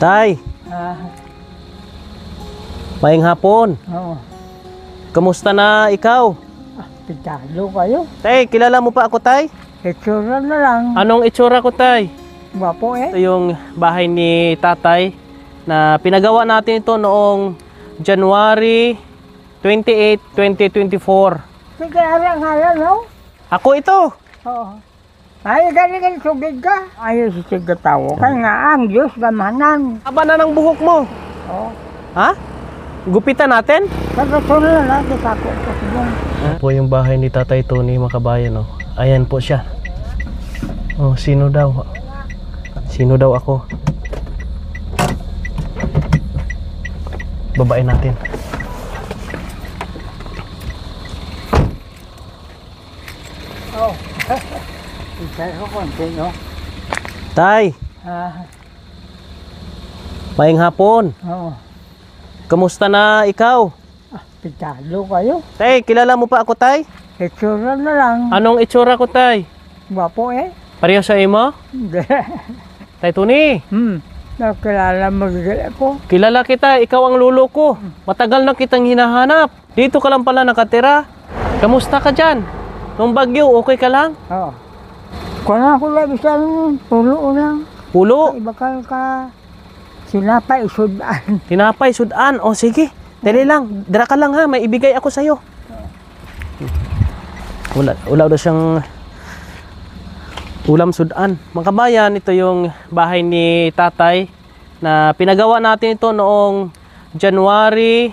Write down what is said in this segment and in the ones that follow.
Tay, maayong hapon. Oo. Kamusta na ikaw? Pitalo kayo. Tay, kilala mo pa ako, Tay? Itsura na lang. Anong itsura ko, Tay? Gwapo Ito eh. yung bahay ni Tatay na pinagawa natin ito noong January 28, 2024. Sige, arang-arang, no? Ako ito. Oo. Ay, galing subig ka. Ayos si Sigatawo. Kaya nga, ang Diyos gamanan. Haba na ng buhok mo. Oo. Ha? Gupitan natin? Pagkasunan na natin sa ako. Po yung bahay ni Tatay Tony, mga kabayan. Oh. Ayan po siya. Oh, sino daw? Sino daw ako? Babae natin. Oo. Isay ko konti, no? Tay, maayong hapon. Oo. Kamusta na ikaw? Pitalo kayo. Tay, kilala mo pa ako, Tay? Itsura na lang. Anong itsura ko, Tay? Gwapo eh. Pareho sa imo? Hindi. Tay Tony, Nakilala mo ko. kilala kita, ikaw ang lolo ko. Matagal na kitang hinahanap. Dito ka lang pala nakatira. Kamusta ka dyan? Nung bagyo, okay ka lang? Oo. Kung ako lang isang pulo lang. Pulo, Iba ka sinapay sudan. tinapay, sudan. O sige, dali lang. Dara ka lang ha, may ibigay ako sa'yo. Wala daw siyang ulam sudan. Mga kabayan, ito yung bahay ni Tatay na pinagawa natin ito noong January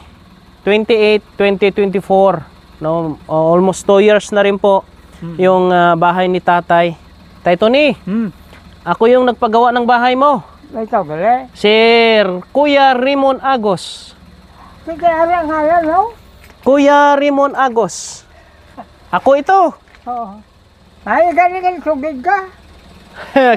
28, 2024. No, almost 2 years na rin po yung bahay ni Tatay. Tay Tony, ako yung nagpagawa ng bahay mo. Ikaw gali. Sir Kuya Rimon Agos. Sige, arang-arang, no? Kuya Rimon Agos. Ako ito. Oo. Ay, galing subig ka.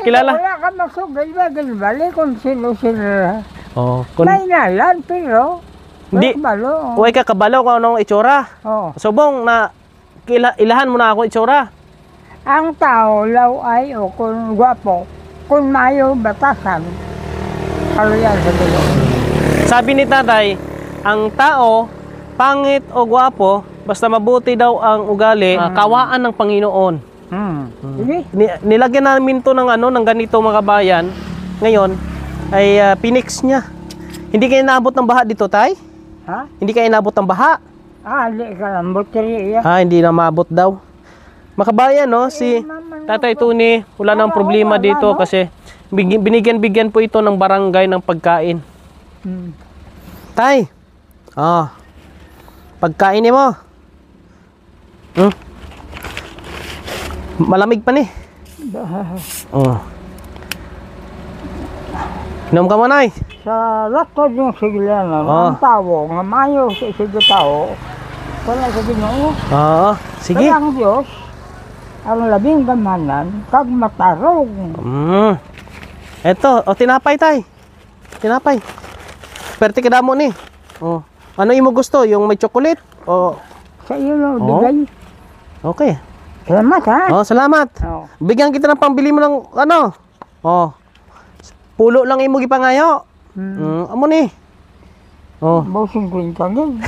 Kilala? Wala ka masugay ba? Balik kung sino-sino. Oh, May nalan, pero Hindi. balo. Uy ka kabalo kung anong itsura. Oo. Subong na ilahan mo na ako itsura. Ang tao, law ay, o kung gwapo, kung mayo batasan, kaluyan sa dulo. Sabi ni Tatay, ang tao, pangit o gwapo, basta mabuti daw ang ugali, kawaan ng Panginoon. Sige. Nilagyan namin to ng ng ganito mga kabayan. Ngayon ay pinix niya. Hindi kayo naabot ng baha dito, Tay? Ha? Hindi kayo naabot ng baha? Di ka lang, buteri iya. Hindi na maabot daw. Makabayan, no? Si Tatay Tony, wala nang problema dito kasi binigyan po ito ng barangay ng pagkain. Tay, pagkain mo. Malamig pa ni. Inom ka mo, Nay. Sa lato yung siglanan, ang tao, nga mayo sa Sigatawo, wala sa Ginoo. Sige. Kaya ang Diyos, ang labing gamanan, kag matarong. Eto, tinapay, Tay. Tinapay. Perte ka damo ni. Ano imo gusto? Yung may chocolate? Sa iyo no, bigay. Okay. Salamat ha. Salamat. Bigyan kita ng pambili mo ng pulo lang imo gipangayo. Amo ni. Bawsing kwinta din.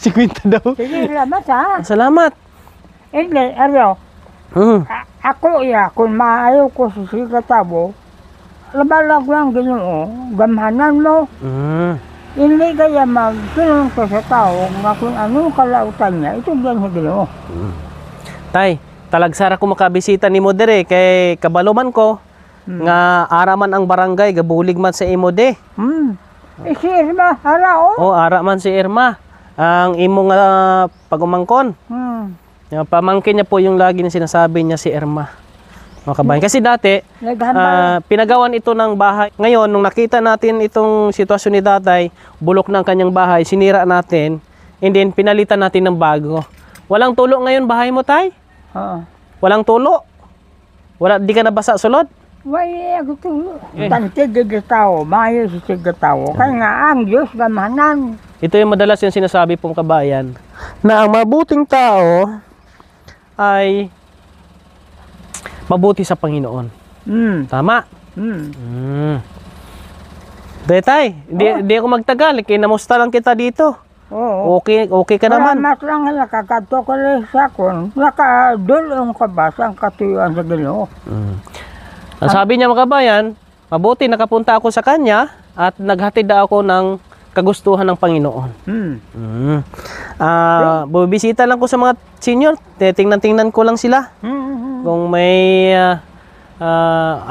50 daw. Sige, salamat ha. Salamat. Hindi, ano, ako kung maayo ko sa Sigatawo, labalag lang Ginoo, gamanan mo. Hindi kaya magsunod ko sa tao nga kung anong kalautan niya, ito din sa Ginoo. Tay, talagsara ko makabisita ni mo dire kay kabaluman ko nga araman ang barangay gabulig man sa imo de. Si Irma, harao. Ara man si Irma ang imo nga pagumangkon. Pamangkin niya po yung lagi na sinasabi niya si Irma. Mga kabayan. Kasi dati, pinagawan ito ng bahay. Ngayon, nung nakita natin itong sitwasyon ni Tatay, bulok ng kanyang bahay, sinira natin, and then pinalitan natin ng bago. Walang tulo ngayon bahay mo, Tay? Walang tulo? Di ka nabasa sulod? Wala ako tulo. Tante Sigatawo, mayo sa Sigatawo. Kaya nga ang Diyos gamanan. Ito yung madalas yung sinasabi pong kabayan, na ang mabuting tao ay mabuti sa Panginoon. Tama? Tay, di ako magtagal. Kinamusta lang kita dito. Oo. Okay ka naman. Salamat lang nakakato ko rin sa kun. Nakadulong ka ba sa katuyuan sa Ginoo? Ang sabi niya mga kabayan, mabuti nakapunta ako sa kanya at naghatid ako ng kagustuhan ng Panginoon. Bubisita lang ko sa mga senior. Tingnan ko lang sila. Kung may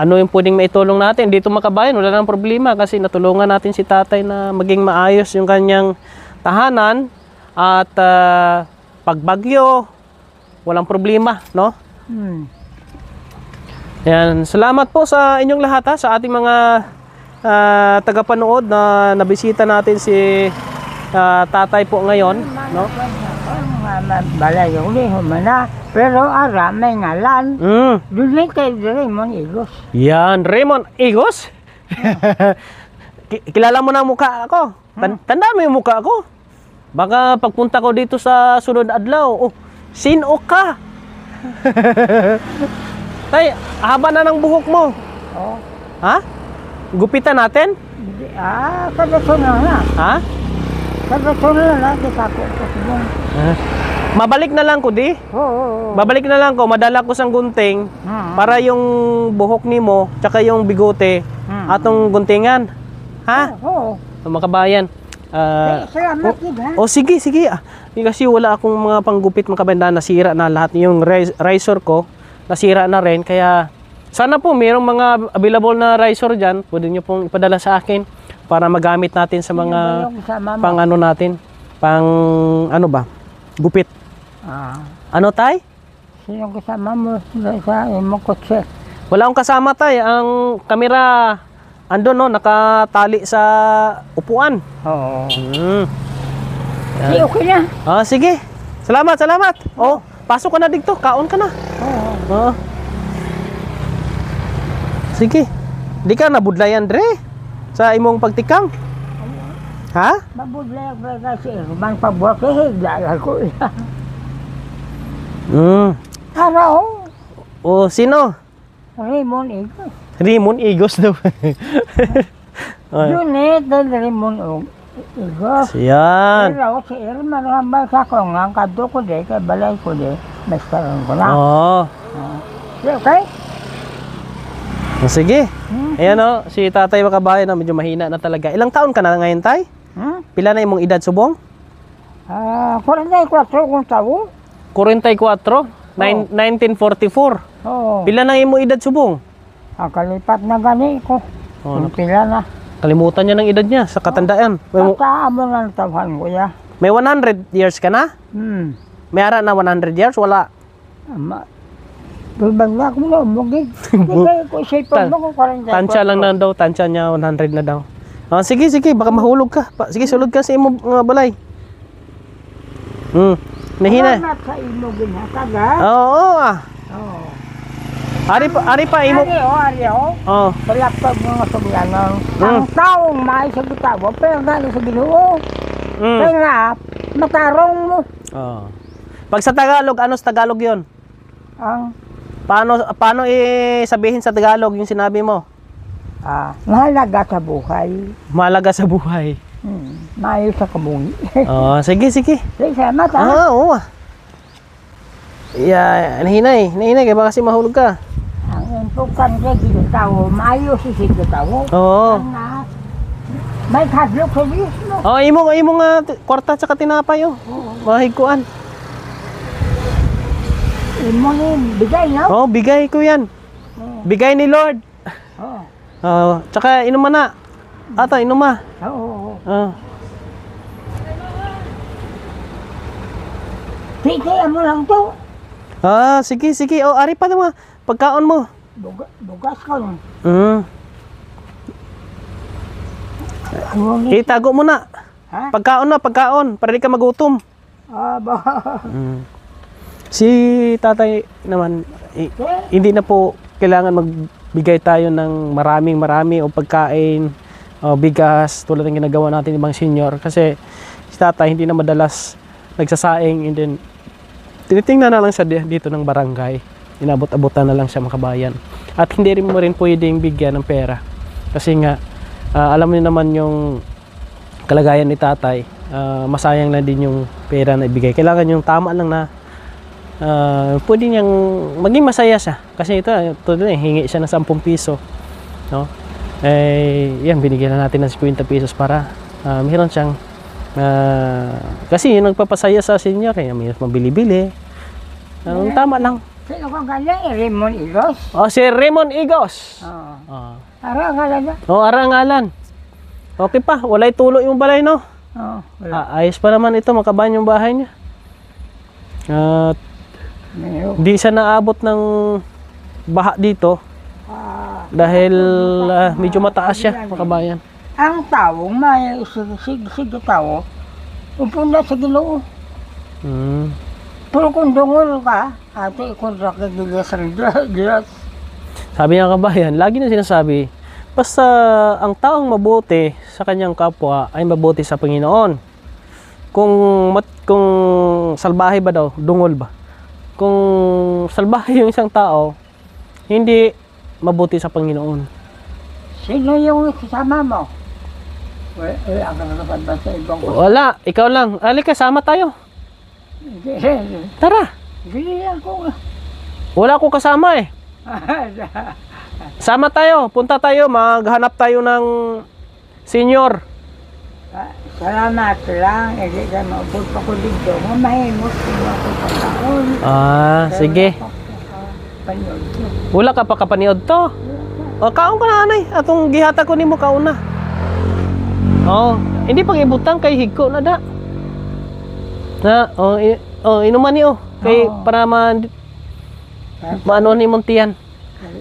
ano yung pwedeng maitulong natin. Dito mga kabayan, wala nang problema kasi natulungan natin si tatay na maging maayos yung kanyang tahanan at pagbagyo, walang problema, no? Yan, salamat po sa inyong lahat sa ating mga tagapanood na nabisita natin si tatay po ngayon, no? Balay uli humana. Pero ara may ngalan. Dili kay Raymond Igos. Yan, Raymond Igos? Kilala mo na ang mukha ako. Tandaan mo yung mukha ko. Baka pagpunta ko dito sa sunod adlaw, sino ka? Tay, haba na ng buhok mo. Oh. Ha? Gupitan natin? Kagasuna na. Ha? Kagasuna na kita ko. Mabalik na lang ko di. Oo. Babalik na lang ko, madala ko sang gunting para yung buhok nimo tsaka yung bigote atong guntingan. Ha? Oo. Mga kabayan. Salamat ha. Sige. Kasi wala akong mga panggupit mga kabayan, nasira na lahat. Yung razor ko, nasira na rin. Kaya sana po mayroong mga available na razor dyan. Pwede nyo pong ipadala sa akin para magamit natin sa mga pang ano natin. Pang ano ba? Gupit. Ano tay? Sino kasama mo sa imong kotse? Wala akong kasama tay. Ang kamera andun no, nakatali sa upuan. Oo. Yan. Okay na. Sige. Salamat. Pasok ka na dito. Kaon ka na. Oo. Sige. Di ka nabudlayan dre sa imong pagtikang. Ha? Mabudlay ako kasi man pabuhat higla ko. Araw. Sino? Raymond Igos. Raymond Igos daw. Junit Raymond Igos. Yan. Pero si Irma naman sa ko nga kadto ko de kay balay ko de. Basta lang ko na. Okay? Sige. Ayan si tatay makabayan na medyo mahina na talaga. Ilang taon ka na ngayon tay? Pila na imong edad subong? 44 kung taon. 44? 1944. Oo. Pila na imong edad subong? Kalipat na gani ko. Pila na. Kalimutan niya ng edad niya sa katandaan. Kaamo na tawhan ko ya. May 100 years ka na? May ara na 100 years? Wala. Tulbang na ako na umugig. Ko sipon mo ko 40. Tansya lang na daw. Tansya niya 100 na daw. Sige. Baka mahulog ka. Sige, sulod ka sa imong balay. Nahina. Salamat sa imo ginhatagan. Oo. Oo. Ari pa imo. Ari. Sa laptop mga sabiyanan. Ang taong may sa gitawa, pero gani sa Ginoo. Kaya nga, matarong mo. Pag sa Tagalog, ano sa Tagalog yon? Paano sabihin sa Tagalog yung sinabi mo? Mahalaga sa buhay. Mahalaga sa buhay. Maayos sa kabuhi. Sige. Sige, salamat Oo. Nahinay kaya baka kasi mahulog ka. Ang importante dito tao, maayos si tao. Oo. May kadlok sa Diyos, no? Imo nga kwarta sa tinapay mahigkuan. Imo ni bigay, no? Bigay ko yan. Bigay ni Lord. Tsaka inuman na. Inuma. Oo. Sige, mo lang to. Sige. Ari pa naman. Pagkaon mo. Bugas ko. Itago mo na. Pagkaon. Para di ka magutom. Si tatay naman, hindi na po kailangan magbigay tayo ng marami o pagkain o bigas tulad ng ginagawa natin ibang senior. Kasi si tatay hindi na madalas nagsasaing and then tinitingnan na lang siya dito ng barangay. Inabot-abutan na lang siya mga kabayan. At hindi rin mo rin pwedeng bigyan ng pera. Kasi nga, alam niyo naman yung kalagayan ni tatay. Masayang na din yung pera na ibigay. Kailangan yung tama lang na pwede niyang maging masaya siya. Kasi ito, hingi siya ng 10 piso. No? Yan, binigyan na natin ng 50 pesos para meron siyang kasi yung nagpapasaya sa senior, may mabili-bili. Tama lang. Sino kang galing? Raymond Igos? Si Raymond Igos. Oo. Arangalan na? Arangalan. Okay pa, walay tulo yung balay, no? Oo. Ayos pa naman ito, makabahan yung bahay niya. Di siya naabot ng baha dito dahil medyo mataas siya, makabayan. Ang taong may sige tao, upunda sa Ginoo. Pero kung dungol ka, ate, kung rakigilas ang Diyos. Sabi niya kabayan, lagi na sinasabi, basta ang taong mabuti sa kanyang kapwa ay mabuti sa Panginoon. Kung salbahe ba daw, dungol ba? Kung salbahe yung isang tao, hindi mabuti sa Panginoon. Sino yung kasama mo? Wala ka nakapagba sa ibang ko. Wala, ikaw lang. Halika, sama tayo. Tara. Hindi ako. Wala akong kasama eh. Sama tayo, punta tayo, maghanap tayo ng senior. Salamat lang, hindi ka maubos pa ko dito. Mamahimos ko ako pagkaon. Sige. Wala ka pa kapaniod to. Kaon ka na, anay. Atong gihata ko nimo kauna. Hindi pang ibutang kay higko na da. Inuman niyo. Kay para maano ni Montian.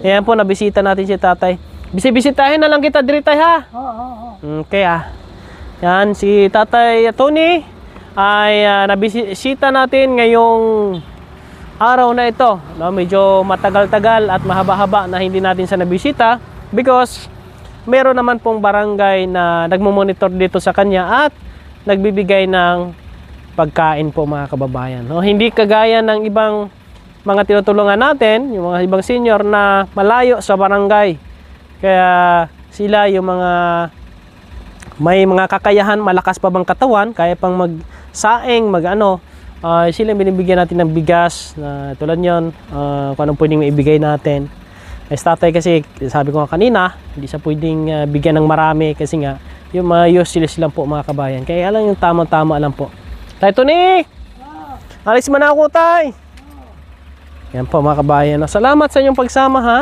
Ayan po, nabisita natin si tatay. Bisitahin na lang kita diri tay ha. Okay Yan, si Tatay Tony ay nabisita natin ngayong araw na ito. No, medyo matagal-tagal at mahaba-haba na hindi natin siya nabisita because meron naman pong barangay na nagmo-monitor dito sa kanya at nagbibigay ng pagkain po mga kababayan. No, hindi kagaya ng ibang mga tinutulungan natin, yung mga ibang senior na malayo sa barangay. Kaya sila yung mga may mga kakayahan, malakas pa bang katawan, kaya pang magsaing, sila binibigyan natin ng bigas na tulad yon, kung anong pwedeng maibigay natin. Tatay kasi, sabi ko nga kanina, hindi siya pwedeng bigyan ng marami kasi nga, yung mga useless lang po mga kabayan. Kaya lang yung tama-tama lang po. Tay Tony! Alis man ako, tay! Yan po mga kabayan. Salamat sa inyong pagsama ha.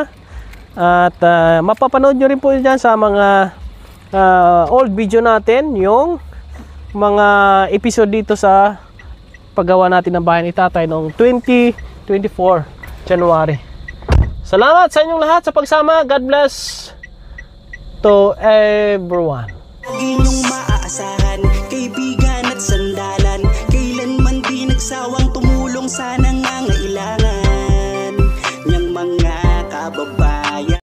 At mapapanood nyo rin po dyan sa mga old video natin, yung mga episode dito sa paggawa natin ng bahay ni tatay noong 2024 January. Salamat sa inyong lahat sa pagsama. God bless to everyone. Lagi niyong maaasahan, kaibigan at sandalan, kailanman di nagsawang tumulong sana.